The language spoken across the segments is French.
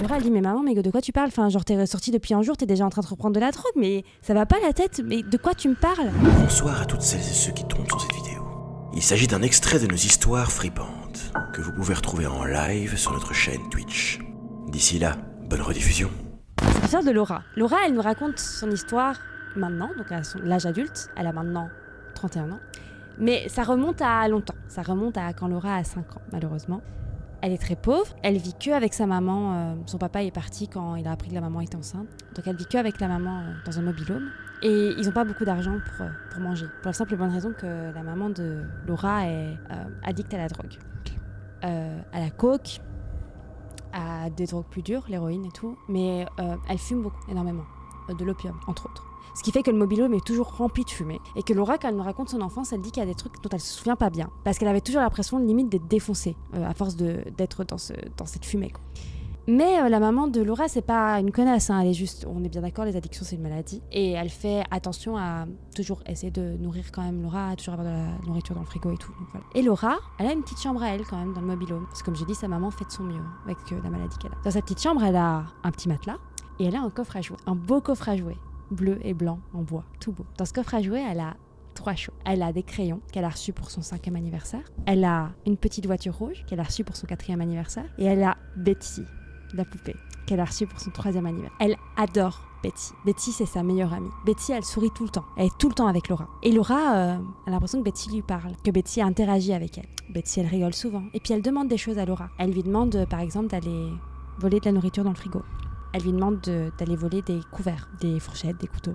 Laura, elle dit, mais maman, mais de quoi tu parles? Enfin, genre, t'es sortie depuis un jour, t'es déjà en train de reprendre de la drogue, mais ça va pas la tête? Mais de quoi tu me parles? Bonsoir à toutes celles et ceux qui tombent sur cette vidéo. Il s'agit d'un extrait de nos histoires fripantes, que vous pouvez retrouver en live sur notre chaîne Twitch. D'ici là, bonne rediffusion. C'est l'histoire de Laura. Laura, elle nous raconte son histoire maintenant, donc à l'âge adulte. Elle a maintenant 31 ans. Mais ça remonte à longtemps. Ça remonte à quand Laura a 5 ans, malheureusement. Elle est très pauvre. Elle vit que avec sa maman. Son papa est parti quand il a appris que la maman était enceinte. Donc elle vit que avec la maman dans un mobil-home. Et ils n'ont pas beaucoup d'argent pour manger. Pour la simple et bonne raison que la maman de Laura est addicte à la drogue. À la coke, à des drogues plus dures, l'héroïne et tout. Mais elle fume beaucoup, énormément. De l'opium, entre autres. Ce qui fait que le mobil-home est toujours rempli de fumée. Et que Laura, quand elle nous raconte son enfance, elle dit qu'il y a des trucs dont elle se souvient pas bien. Parce qu'elle avait toujours l'impression, limite, d'être défoncée, à force d'être dans cette fumée, quoi. Mais la maman de Laura, c'est pas une connasse, hein. Elle est juste, on est bien d'accord, les addictions, c'est une maladie. Et elle fait attention à toujours essayer de nourrir quand même Laura, à toujours avoir de la nourriture dans le frigo et tout. Donc voilà. Et Laura, elle a une petite chambre à elle quand même dans le mobil-home. Parce que comme je dis, sa maman fait de son mieux avec la maladie qu'elle a. Dans sa petite chambre, elle a un petit matelas et elle a un coffre à jouets. Un beau coffre à jouets. Bleu et blanc en bois, tout beau. Dans ce coffre à jouets, elle a 3 choses. Elle a des crayons qu'elle a reçus pour son 5e anniversaire. Elle a une petite voiture rouge qu'elle a reçue pour son 4e anniversaire. Et elle a Betty, la poupée, qu'elle a reçue pour son 3e anniversaire. Elle adore Betty. Betty, c'est sa meilleure amie. Betty, elle sourit tout le temps. Elle est tout le temps avec Laura. Et Laura a l'impression que Betty lui parle, que Betty interagit avec elle. Betty, elle rigole souvent. Et puis elle demande des choses à Laura. Elle lui demande, par exemple, d'aller voler de la nourriture dans le frigo. Elle lui demande d'aller voler des couverts, des fourchettes, des couteaux.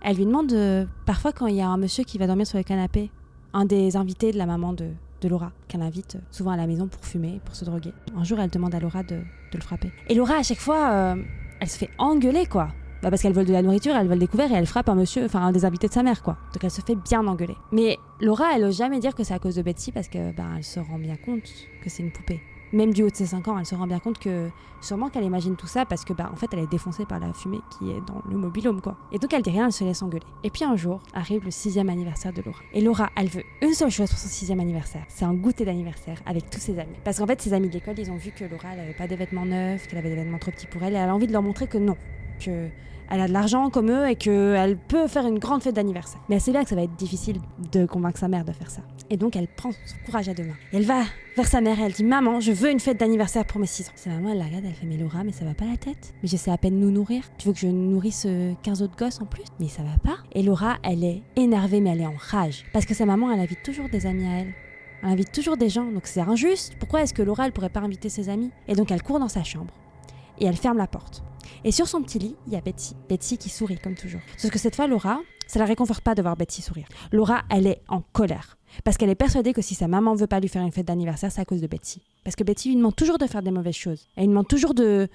Elle lui demande, parfois quand il y a un monsieur qui va dormir sur le canapé, un des invités de la maman de Laura, qu'elle invite souvent à la maison pour fumer, pour se droguer. Un jour, elle demande à Laura de le frapper. Et Laura, à chaque fois, elle se fait engueuler, quoi. Parce qu'elle vole de la nourriture, elle vole des couverts et elle frappe un des invités de sa mère, quoi. Donc elle se fait bien engueuler. Mais Laura, elle n'ose jamais dire que c'est à cause de Betty parce que elle se rend bien compte que c'est une poupée. Même du haut de ses 5 ans, elle se rend bien compte que sûrement qu'elle imagine tout ça parce que en fait elle est défoncée par la fumée qui est dans le mobil-home, quoi. Et donc elle dit rien, elle se laisse engueuler. Et puis un jour arrive le 6e anniversaire de Laura. Et Laura, elle veut une seule chose pour son 6e anniversaire, c'est un goûter d'anniversaire avec tous ses amis. Parce qu'en fait ses amis de l'école, ils ont vu que Laura, elle avait pas des vêtements neufs, qu'elle avait des vêtements trop petits pour elle, et elle a envie de leur montrer que non, que elle a de l'argent comme eux et qu'elle peut faire une grande fête d'anniversaire. Mais c'est là que ça va être difficile de convaincre sa mère de faire ça. Et donc elle prend son courage à deux mains. Et elle va vers sa mère et elle dit « Maman, je veux une fête d'anniversaire pour mes 6 ans ». Sa maman, elle la regarde, elle fait « Mais Laura, mais ça va pas la tête? Mais j'essaie à peine de nous nourrir. Tu veux que je nourrisse 15 autres gosses en plus? Mais ça va pas ». Et Laura, elle est énervée, mais elle est en rage. Parce que sa maman, elle invite toujours des amis à elle. Elle invite toujours des gens, donc c'est injuste. Pourquoi est-ce que Laura, elle pourrait pas inviter ses amis? Et donc elle court dans sa chambre et elle ferme la porte. Et sur son petit lit, il y a Betty. Betty qui sourit comme toujours. Sauf que cette fois, Laura, ça la réconforte pas de voir Betty sourire. Laura, elle est en colère. Parce qu'elle est persuadée que si sa maman veut pas lui faire une fête d'anniversaire, c'est à cause de Betty. Parce que Betty lui demande toujours de faire des mauvaises choses. Elle lui demande toujours de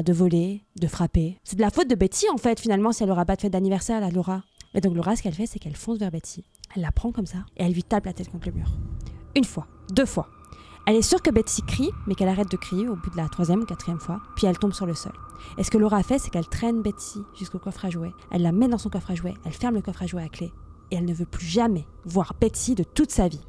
voler, de frapper. C'est de la faute de Betty, en fait, finalement, si elle aura pas de fête d'anniversaire, là, Laura. Et donc Laura, ce qu'elle fait, c'est qu'elle fonce vers Betty. Elle la prend comme ça et elle lui tape la tête contre le mur. 1 fois, 2 fois. Elle est sûre que Betty crie, mais qu'elle arrête de crier au bout de la 3e ou 4e fois, puis elle tombe sur le sol. Et ce que Laura fait, c'est qu'elle traîne Betty jusqu'au coffre à jouets, elle la met dans son coffre à jouets, elle ferme le coffre à jouets à clé, et elle ne veut plus jamais voir Betty de toute sa vie.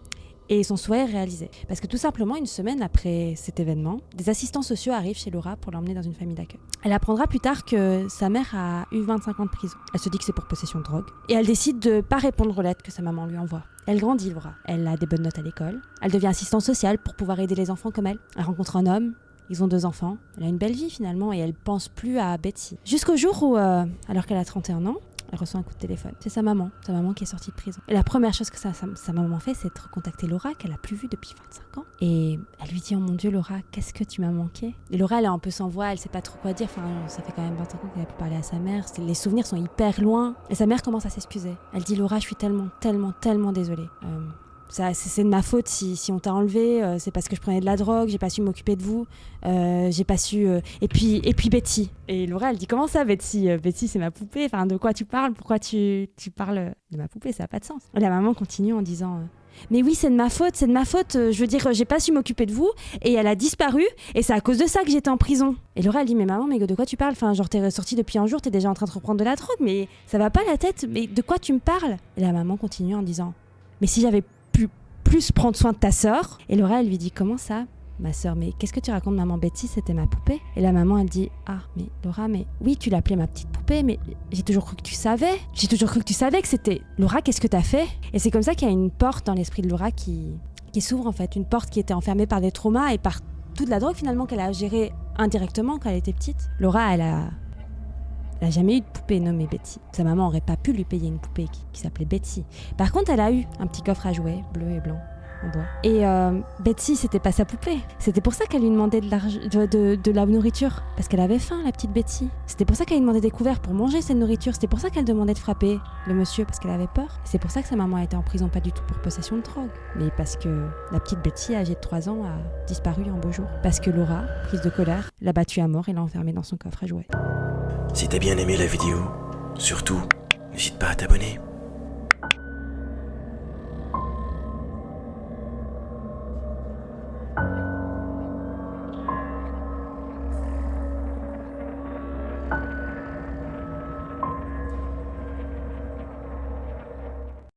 Et son souhait est réalisé. Parce que tout simplement, 1 semaine après cet événement, des assistants sociaux arrivent chez Laura pour l'emmener dans une famille d'accueil. Elle apprendra plus tard que sa mère a eu 25 ans de prison. Elle se dit que c'est pour possession de drogue. Et elle décide de pas répondre aux lettres que sa maman lui envoie. Elle grandit, Laura. Elle a des bonnes notes à l'école. Elle devient assistante sociale pour pouvoir aider les enfants comme elle. Elle rencontre un homme. Ils ont 2 enfants. Elle a une belle vie finalement et elle pense plus à Betty. Jusqu'au jour où, alors qu'elle a 31 ans, elle reçoit un coup de téléphone. C'est sa maman qui est sortie de prison. Et la première chose que sa maman fait, c'est de recontacter Laura, qu'elle a plus vue depuis 25 ans. Et elle lui dit « Oh mon Dieu, Laura, qu'est-ce que tu m'as manqué ?» Et Laura, elle est un peu sans voix, elle sait pas trop quoi dire. Enfin, ça fait quand même 25 ans qu'elle a pu parler à sa mère. Les souvenirs sont hyper loin. Et sa mère commence à s'excuser. Elle dit « Laura, je suis tellement, tellement, tellement désolée. C'est de ma faute si on t'a enlevé, c'est parce que je prenais de la drogue, j'ai pas su m'occuper de vous, j'ai pas su... Et puis Betty. Et Laura, elle dit, comment ça Betty? Betty, c'est ma poupée, enfin de quoi tu parles? Pourquoi tu parles de ma poupée? Ça n'a pas de sens. Et la maman continue en disant... mais oui, c'est de ma faute, je veux dire, j'ai pas su m'occuper de vous, et elle a disparu, et c'est à cause de ça que j'étais en prison. Et Laura, elle dit, mais maman, mais de quoi tu parles? Enfin, genre, t'es sortie depuis un jour, t'es déjà en train de reprendre de la drogue, mais ça va pas la tête, mais de quoi tu me parles? Et la maman continue en disant, mais si j'avais plus prendre soin de ta sœur. Et Laura, elle lui dit, comment ça? ma sœur, mais qu'est-ce que tu racontes, maman? Betty, c'était ma poupée. Et la maman, elle dit, ah, mais Laura, mais oui, tu l'appelais ma petite poupée, mais j'ai toujours cru que tu savais. J'ai toujours cru que tu savais que c'était... Laura, qu'est-ce que t'as fait? Et c'est comme ça qu'il y a une porte dans l'esprit de Laura qui s'ouvre, en fait. Une porte qui était enfermée par des traumas et par toute la drogue, finalement, qu'elle a gérée indirectement quand elle était petite. Laura, elle a jamais eu de poupée nommée Betty. Sa maman aurait pas pu lui payer une poupée qui s'appelait Betty. Par contre, elle a eu un petit coffre à jouets, bleu et blanc, en bois. Et Betty, c'était pas sa poupée. C'était pour ça qu'elle lui demandait de la nourriture. Parce qu'elle avait faim, la petite Betty. C'était pour ça qu'elle lui demandait des couverts pour manger cette nourriture. C'était pour ça qu'elle demandait de frapper le monsieur, parce qu'elle avait peur. C'est pour ça que sa maman était en prison, pas du tout pour possession de drogue. Mais parce que la petite Betty, âgée de 3 ans, a disparu un beau jour. Parce que Laura, prise de colère, l'a battue à mort et l'a enfermée dans son coffre à jouets. Si t'as bien aimé la vidéo, surtout, n'hésite pas à t'abonner.